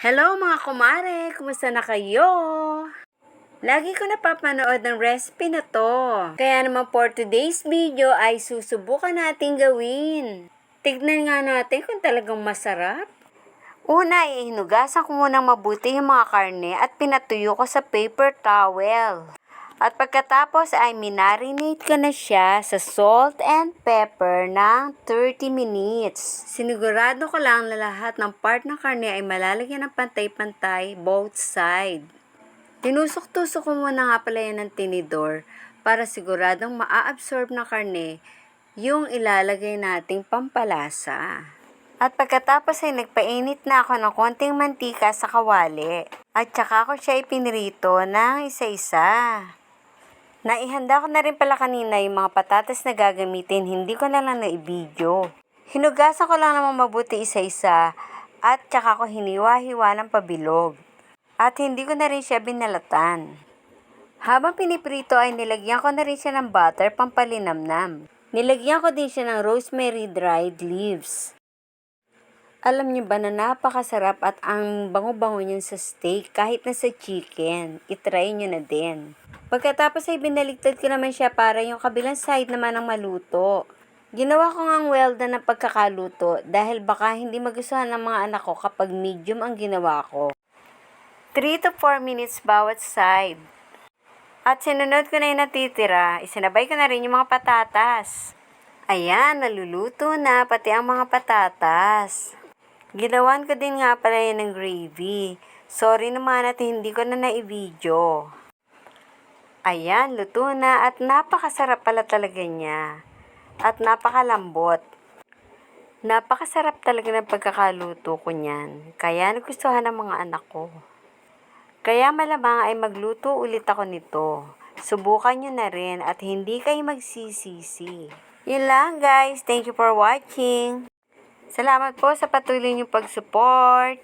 Hello mga kumare! Kumusta na kayo? Lagi ko napapanood ng recipe na to. Kaya naman for today's video ay susubukan natin gawin. Tignan nga natin kung talagang masarap. Una ay hinugasan ko munang mabuti yung mga karne at pinatuyo ko sa paper towel. At pagkatapos ay minarinate ko na siya sa salt and pepper ng 30 minutes. Sinigurado ko lang na lahat ng part ng karne ay malalagyan ng pantay-pantay both side. Tinusok-tusok ko muna nga pala yan ng tinidor para siguradong maa-absorb ng karne yung ilalagay nating pampalasa. At pagkatapos ay nagpainit na ako ng konting mantika sa kawali. At saka ko siya ipinirito ng isa-isa. Naihanda ko na rin pala kanina yung mga patatas na gagamitin, hindi ko na lang na-i-video. Hinugasan ko lang naman mabuti isa-isa at saka ko hiniwa-hiwa ng pabilog. At hindi ko na rin siya binalatan. Habang piniprito ay nilagyan ko na rin siya ng butter pampalinamnam. Nilagyan ko din siya ng rosemary dried leaves. Alam niyo ba na napakasarap at ang bango-bango niyan sa steak kahit na sa chicken. I-try niyo na din. Pagkatapos ay binaligtad ko naman siya para yung kabilang side naman ang maluto. Ginawa ko ngang well done na pagkakaluto dahil baka hindi magustuhan ng mga anak ko kapag medium ang ginawa ko. 3 to 4 minutes bawat side. At sinunod ko na yung natitira, isinabay ko na rin yung mga patatas. Ayan, naluluto na pati ang mga patatas. Ginawan ko din nga pala yan ng gravy. Sorry naman at hindi ko na na-i-video. Ayan, luto na at napakasarap pala talaga niya. At napakalambot. Napakasarap talaga ng pagkakaluto ko niyan. Kaya nagustuhan ng mga anak ko. Kaya malamang ay magluto ulit ako nito. Subukan nyo na rin at hindi kayo magsisisi. Yun lang guys. Thank you for watching. Salamat po sa patuloy niyong pag-support.